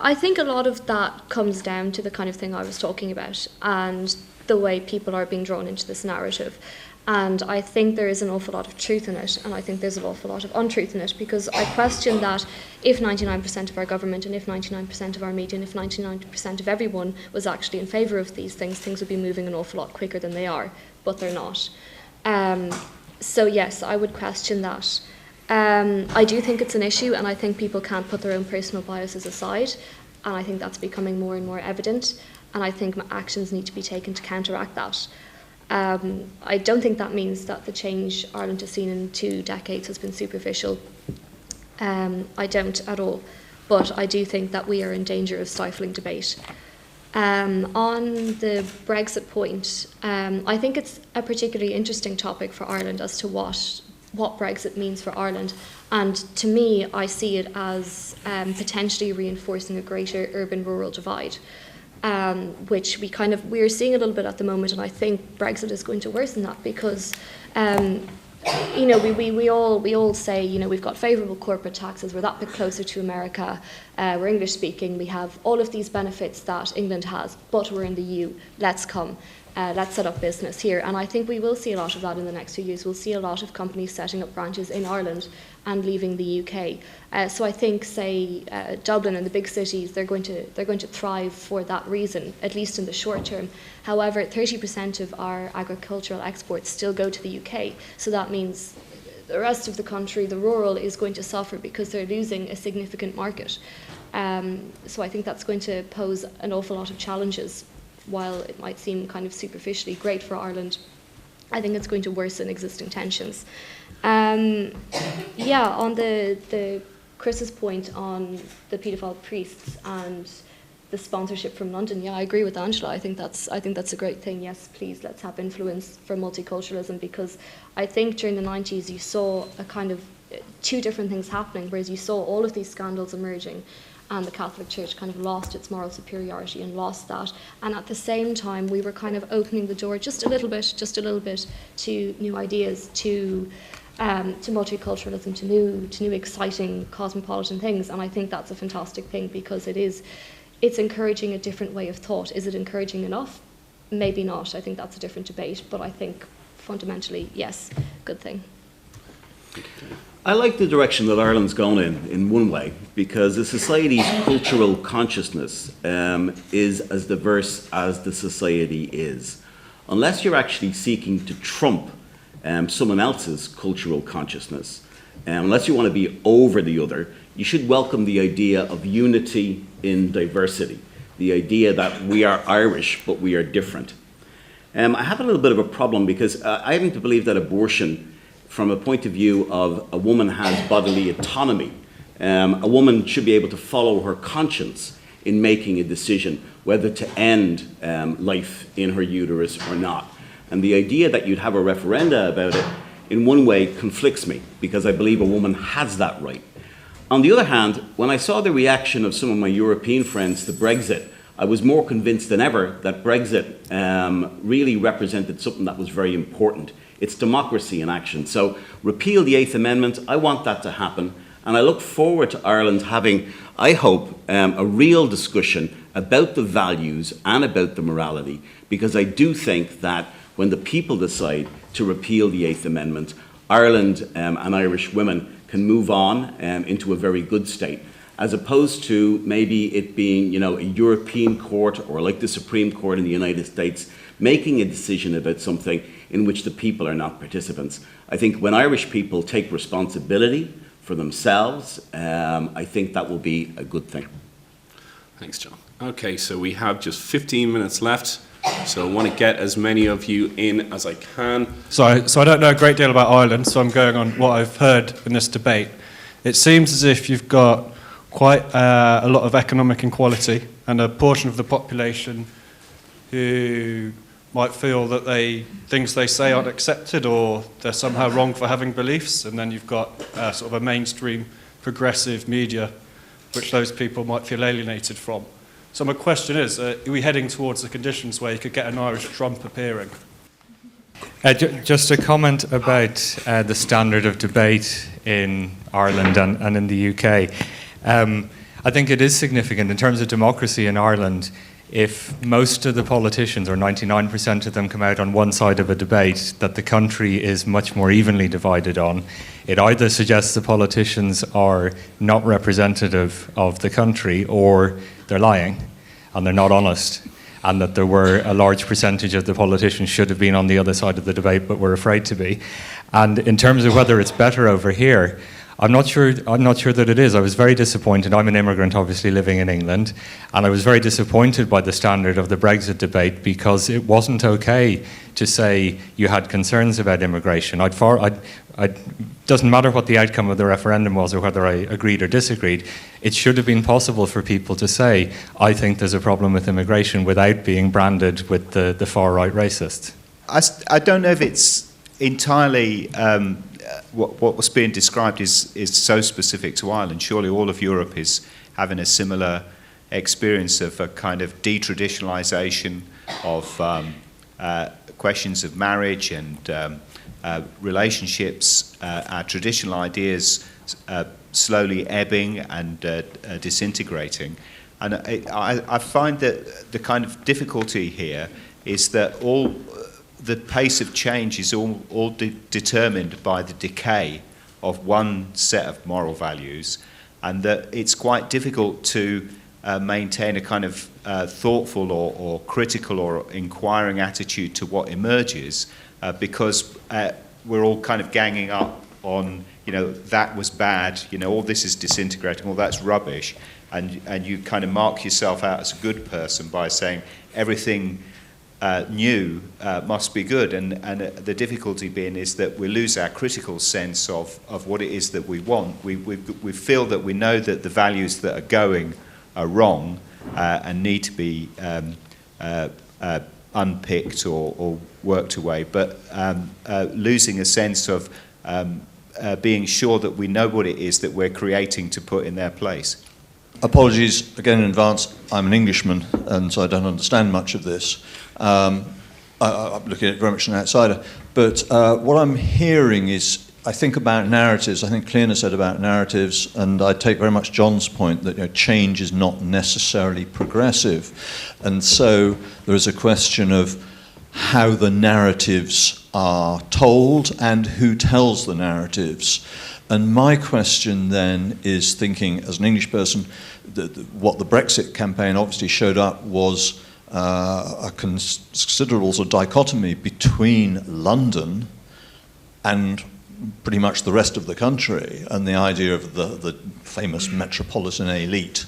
[SPEAKER 4] I think a lot of that comes down to the kind of thing I was talking about and the way people are being drawn into this narrative. And I think there is an awful lot of truth in it, and I think there's an awful lot of untruth in it, because I question that if 99% of our government and if 99% of our media and if 99% of everyone was actually in favour of these things would be moving an awful lot quicker than they are, but they're not. So yes, I would question that. I do think it's an issue, and I think people can't put their own personal biases aside, and I think that's becoming more and more evident, and I think actions need to be taken to counteract that. I don't think that means that the change Ireland has seen in 2 decades has been superficial. I don't at all, but I do think that we are in danger of stifling debate. On the Brexit point, I think it's a particularly interesting topic for Ireland as to what Brexit means for Ireland, and to me I see it as potentially reinforcing a greater urban-rural divide, which we're seeing a little bit at the moment, and I think Brexit is going to worsen that because we all say we've got favourable corporate taxes, we're that bit closer to America, we're English speaking, we have all of these benefits that England has, but we're in the EU, let's come. Let's set up business here. And I think we will see a lot of that in the next few years. We'll see a lot of companies setting up branches in Ireland and leaving the UK. So I think, say, Dublin and the big cities, they're going to thrive for that reason, at least in the short term. However, 30% of our agricultural exports still go to the UK. So that means the rest of the country, the rural, is going to suffer because they're losing a significant market. So I think that's going to pose an awful lot of challenges. While it might seem kind of superficially great for Ireland, I think it's going to worsen existing tensions. On the Chris's point on the paedophile priests and the sponsorship from London, I agree with Angela. I think that's a great thing. Yes, please, let's have influence for multiculturalism, because I think during the 90s you saw a kind of 2 different things happening, whereas you saw all of these scandals emerging, and the Catholic Church kind of lost its moral superiority and lost that. And at the same time, we were kind of opening the door just a little bit to new ideas, to multiculturalism, to new exciting cosmopolitan things. And I think that's a fantastic thing, because it's encouraging a different way of thought. Is it encouraging enough? Maybe not. I think that's a different debate. But I think fundamentally, yes, good thing.
[SPEAKER 5] I like the direction that Ireland's gone in one way, because the society's cultural consciousness is as diverse as the society is. Unless you're actually seeking to trump someone else's cultural consciousness, unless you want to be over the other, you should welcome the idea of unity in diversity, the idea that we are Irish but we are different. I have a little bit of a problem, because I happen to believe that abortion, from a point of view of a woman has bodily autonomy, a woman should be able to follow her conscience in making a decision whether to end life in her uterus or not. And the idea that you'd have a referenda about it, in one way, conflicts me, because I believe a woman has that right. On the other hand, when I saw the reaction of some of my European friends to Brexit, I was more convinced than ever that Brexit really represented something that was very important. It's democracy in action. So repeal the 8th Amendment. I want that to happen. And I look forward to Ireland having, I hope, a real discussion about the values and about the morality, because I do think that when the people decide to repeal the 8th Amendment, Ireland and Irish women can move on into a very good state, as opposed to maybe it being, a European court, or like the Supreme Court in the United States, making a decision about something in which the people are not participants. I think when Irish people take responsibility for themselves, I think that will be a good thing.
[SPEAKER 1] Thanks, John. Okay, so we have just 15 minutes left, so I want to get as many of you in as I can.
[SPEAKER 11] So I don't know a great deal about Ireland, so I'm going on what I've heard in this debate. It seems as if you've got quite a lot of economic inequality, and a portion of the population who might feel that things they say aren't accepted, or they're somehow wrong for having beliefs, and then you've got sort of a mainstream progressive media which those people might feel alienated from. So my question is, are we heading towards the conditions where you could get an Irish Trump appearing?
[SPEAKER 12] Just a comment about the standard of debate in Ireland and in the UK. I think it is significant in terms of democracy in Ireland. If most of the politicians, or 99% of them, come out on one side of a debate that the country is much more evenly divided on, it either suggests the politicians are not representative of the country, or they're lying and they're not honest, and that there were a large percentage of the politicians should have been on the other side of the debate but were afraid to be. And in terms of whether it's better over here, I'm not sure that it is. I was very disappointed. I'm an immigrant, obviously, living in England, and I was very disappointed by the standard of the Brexit debate, because it wasn't okay to say you had concerns about immigration. Doesn't matter what the outcome of the referendum was or whether I agreed or disagreed, it should have been possible for people to say, I think there's a problem with immigration, without being branded with the far-right racist.
[SPEAKER 13] I don't know if it's entirely what was being described is so specific to Ireland. Surely all of Europe is having a similar experience of a kind of detraditionalisation of questions of marriage and relationships, our traditional ideas slowly ebbing and disintegrating. And I find that the kind of difficulty here is that the pace of change is all determined by the decay of one set of moral values, and that it's quite difficult to maintain a kind of thoughtful or critical or inquiring attitude to what emerges, because we're all kind of ganging up on, that was bad, all this is disintegrating, all that's rubbish, and you kind of mark yourself out as a good person by saying everything new must be good, and the difficulty being is that we lose our critical sense of what it is that we want. We feel that we know that the values that are going are wrong and need to be unpicked or worked away, but losing a sense of being sure that we know what it is that we're creating to put in their place.
[SPEAKER 14] Apologies again in advance, I'm an Englishman and so I don't understand much of this. I'm looking at it very much as an outsider, but what I'm hearing is, I think about narratives. I think Cliodhna said about narratives, and I take very much John's point that change is not necessarily progressive, and so there is a question of how the narratives are told and who tells the narratives. And my question then is, thinking as an English person, what the Brexit campaign obviously showed up was a considerable sort of dichotomy between London and pretty much the rest of the country, and the idea of the famous metropolitan elite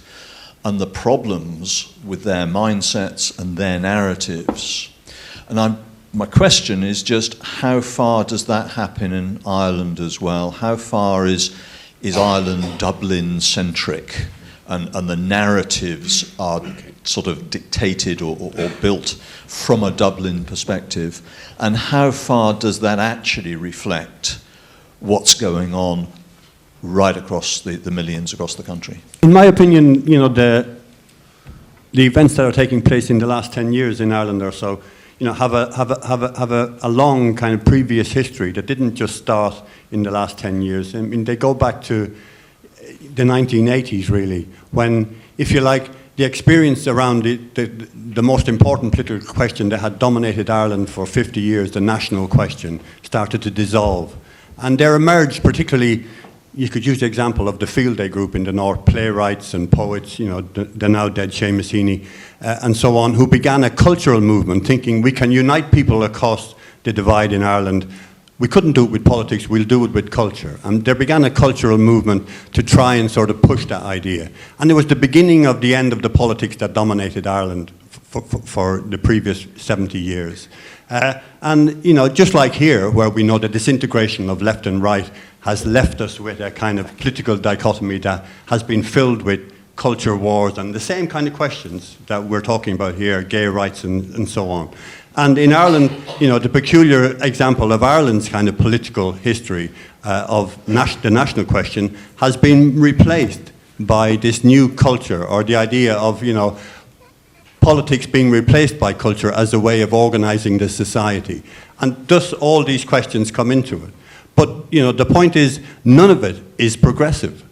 [SPEAKER 14] and the problems with their mindsets and their narratives. And my question is just, how far does that happen in Ireland as well? How far is Ireland Dublin-centric, and the narratives are sort of dictated or built from a Dublin perspective? And how far does that actually reflect what's going on right across the millions across the country?
[SPEAKER 15] In my opinion, the events that are taking place in the last 10 years in Ireland or so, have a long kind of previous history that didn't just start in the last 10 years. I mean, they go back to the 1980s, really, when, if you like, the experience around the most important political question that had dominated Ireland for 50 years, the national question, started to dissolve. And there emerged, particularly, you could use the example of the Field Day group in the North, playwrights and poets, the now dead Seamus Heaney, and so on, who began a cultural movement thinking we can unite people across the divide in Ireland. We couldn't do it with politics, we'll do it with culture. And there began a cultural movement to try and sort of push that idea. And it was the beginning of the end of the politics that dominated Ireland for the previous 70 years. And, just like here, where we know the disintegration of left and right has left us with a kind of political dichotomy that has been filled with culture wars and the same kind of questions that we're talking about here, gay rights and so on. And in Ireland, the peculiar example of Ireland's kind of political history of the national question has been replaced by this new culture, or the idea of, politics being replaced by culture as a way of organising the society? And thus all these questions come into it. But, the point is, none of it is progressive.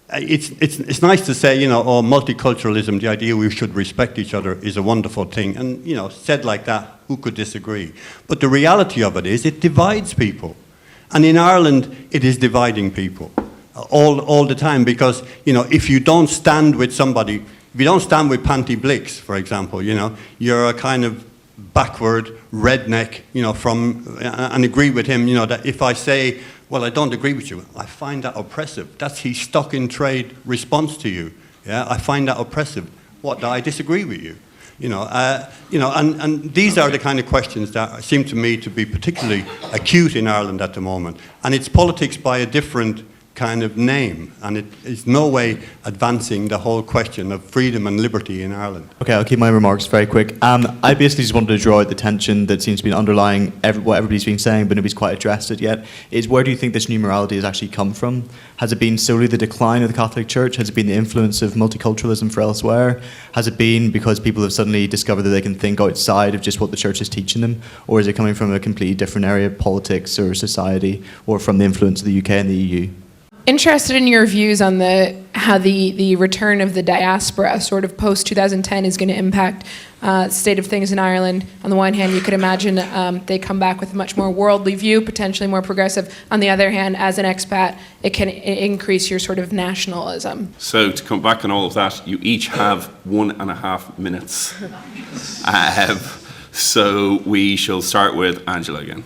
[SPEAKER 15] It's nice to say, oh, multiculturalism, the idea we should respect each other is a wonderful thing. And, said like that, who could disagree? But the reality of it is it divides people. And in Ireland, it is dividing people all the time because, if you don't stand with somebody, if you don't stand with Panty Blix, for example, you're a kind of backward redneck, and agree with him, that if I say, well, I don't agree with you, I find that oppressive. That's his stock-in-trade response to you. Yeah, I find that oppressive. What, I disagree with you? And these are the kind of questions that seem to me to be particularly acute in Ireland at the moment. And it's politics by a different kind of name, and it is no way advancing the whole question of freedom and liberty in Ireland.
[SPEAKER 16] Okay, I'll keep my remarks very quick. I basically just wanted to draw out the tension that seems to be underlying what everybody's been saying, but nobody's quite addressed it yet, is where do you think this new morality has actually come from? Has it been solely the decline of the Catholic Church? Has it been the influence of multiculturalism for elsewhere? Has it been because people have suddenly discovered that they can think outside of just what the Church is teaching them? Or is it coming from a completely different area of politics or society, or from the influence of the UK and the EU?
[SPEAKER 10] Interested in your views on how the return of the diaspora sort of post-2010 is going to impact state of things in Ireland. On the one hand, you could imagine they come back with a much more worldly view, potentially more progressive. On the other hand, as an expat, it can increase your sort of nationalism.
[SPEAKER 1] So to come back on all of that, you each have 1.5 minutes. So we shall start with Angela again.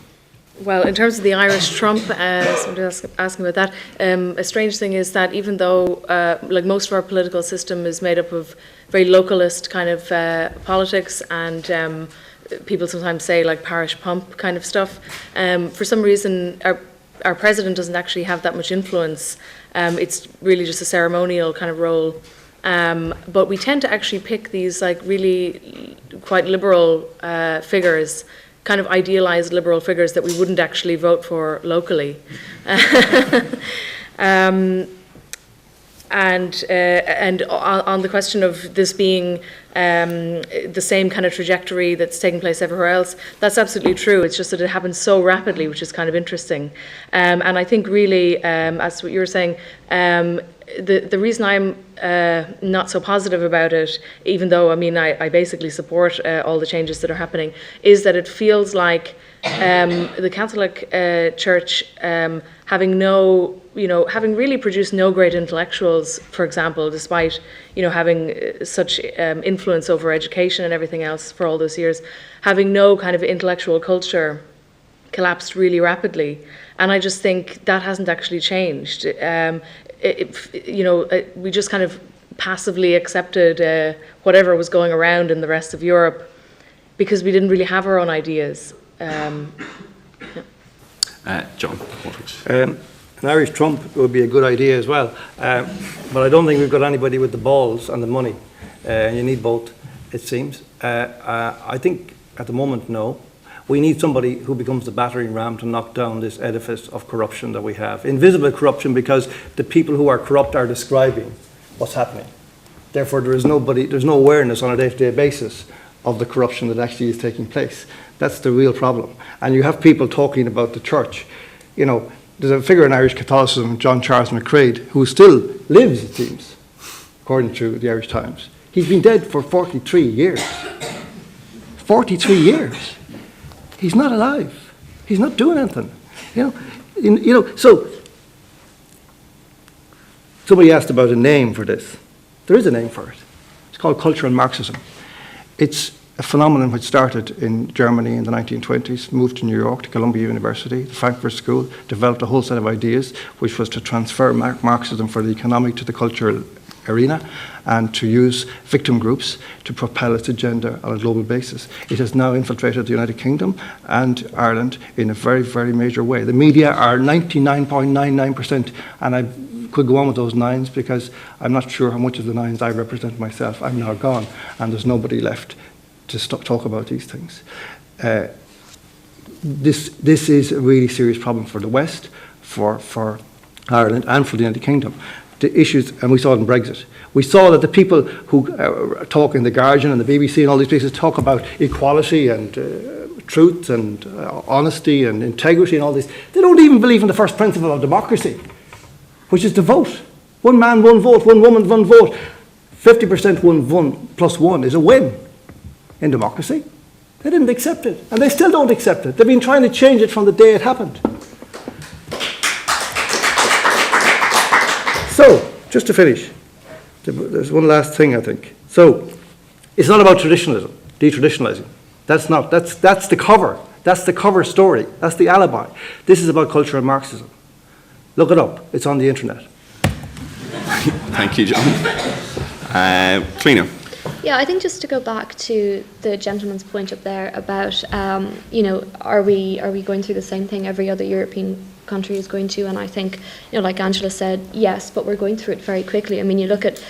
[SPEAKER 3] Well, in terms of the Irish Trump, somebody asking about that, a strange thing is that even though like most of our political system is made up of very localist kind of politics and people sometimes say like parish pump kind of stuff, for some reason our president doesn't actually have that much influence. It's really just a ceremonial kind of role. But we tend to actually pick these like really quite liberal figures, kind of idealized liberal figures that we wouldn't actually vote for locally. And on the question of this being the same kind of trajectory that's taking place everywhere else, that's absolutely true. It's just that it happens so rapidly, which is kind of interesting. And I think really, as what you were saying, the reason I'm not so positive about it, even though I basically support all the changes that are happening, is that it feels like the Catholic Church having really produced no great intellectuals, for example, despite having such influence over education and everything else for all those years, having no kind of intellectual culture, collapsed really rapidly. And I just think that hasn't actually changed. We just kind of passively accepted whatever was going around in the rest of Europe because we didn't really have our own ideas.
[SPEAKER 1] John.
[SPEAKER 2] An Irish Trump would be a good idea as well, but I don't think we've got anybody with the balls and the money. You need both, it seems. I think at the moment, no. We need somebody who becomes the battering ram to knock down this edifice of corruption that we have. Invisible corruption, because the people who are corrupt are describing what's happening. Therefore, there's no awareness on a day-to-day basis of the corruption that actually is taking place. That's the real problem. And you have people talking about the church. There's a figure in Irish Catholicism, John Charles McCreid, who still lives, it seems, according to the Irish Times. He's been dead for 43 years. 43 years. He's not alive. He's not doing anything. So somebody asked about a name for this. There is a name for it. It's called cultural Marxism. It's a phenomenon which started in Germany in the 1920s, moved to New York, to Columbia University, the Frankfurt School, developed a whole set of ideas, which was to transfer Marxism from the economic to the cultural arena and to use victim groups to propel its agenda on a global basis. It has now infiltrated the United Kingdom and Ireland in a very, very major way. The media are 99.99%, and I could go on with those nines because I'm not sure how much of the nines I represent myself. I'm now gone, and there's nobody left to talk about these things. This is a really serious problem for the West, for Ireland, and for the United Kingdom. the issues, and we saw it in Brexit. We saw that the people who talk in The Guardian and the BBC and all these places talk about equality and truth and honesty and integrity and all this. They don't even believe in the first principle of democracy, which is the vote. One man, one vote, one woman, one vote. 50% one plus one is a win in democracy. They didn't accept it, and they still don't accept it. They've been trying to change it from the day it happened. So, just to finish, there's one last thing, I think. So, it's not about traditionalism, detraditionalizing. That's the cover. That's the cover story. That's the alibi. This is about culture and Marxism. Look it up. It's on the internet.
[SPEAKER 1] Thank you, John. Cliodhna.
[SPEAKER 4] Yeah, I think just to go back to the gentleman's point up there about, are we going through the same thing every other European country is going to? And I think, like Angela said, yes, but we're going through it very quickly. I mean, you look at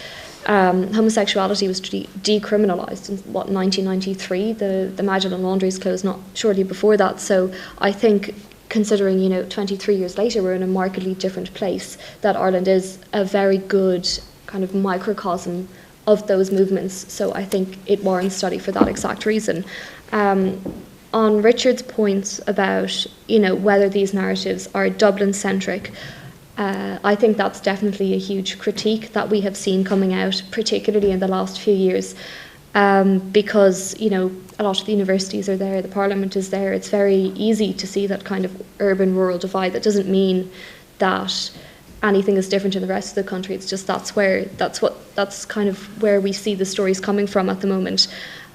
[SPEAKER 4] homosexuality was decriminalised in 1993. The Magdalen laundries closed not shortly before that. So I think, considering 23 years later, we're in a markedly different place. That Ireland is a very good kind of microcosm of those movements. So I think it warrants study for that exact reason. On Richard's points about whether these narratives are Dublin-centric, I think that's definitely a huge critique that we have seen coming out, particularly in the last few years, because a lot of the universities are there, the Parliament is there. It's very easy to see that kind of urban-rural divide. That doesn't mean that anything is different in the rest of the country. It's just that's kind of where we see the stories coming from at the moment.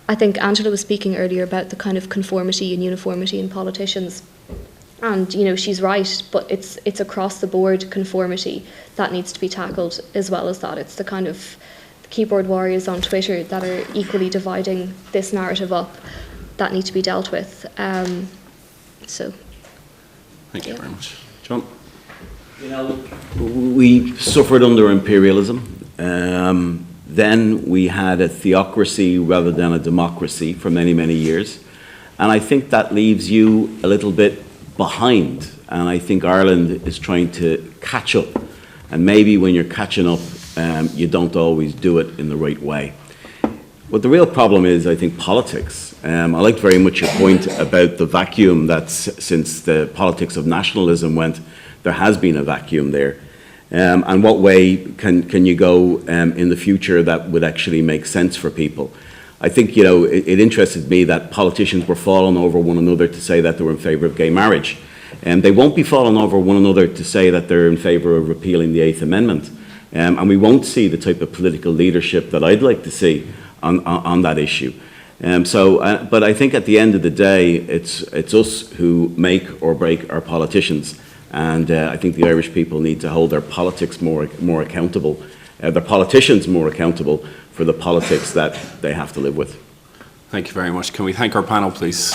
[SPEAKER 4] I think Angela was speaking earlier about the kind of conformity and uniformity in politicians. And, she's right, but it's across the board conformity that needs to be tackled as well as that. It's the kind of keyboard warriors on Twitter that are equally dividing this narrative up that need to be dealt with.
[SPEAKER 1] Thank you very much. John?
[SPEAKER 5] We suffered under imperialism. Then we had a theocracy rather than a democracy for many, many years. And I think that leaves you a little bit behind. And I think Ireland is trying to catch up. And maybe when you're catching up, you don't always do it in the right way. What the real problem is, I think, politics. I liked very much your point about the vacuum that since the politics of nationalism went, there has been a vacuum there. And what way can you go in the future that would actually make sense for people? I think, it interested me that politicians were falling over one another to say that they were in favour of gay marriage. And they won't be falling over one another to say that they're in favour of repealing the Eighth Amendment. And we won't see the type of political leadership that I'd like to see on that issue. But I think at the end of the day, it's us who make or break our politicians. And I think the Irish people need to hold their politics more accountable, their politicians more accountable for the politics that they have to live with.
[SPEAKER 1] Thank you very much. Can we thank our panel, please?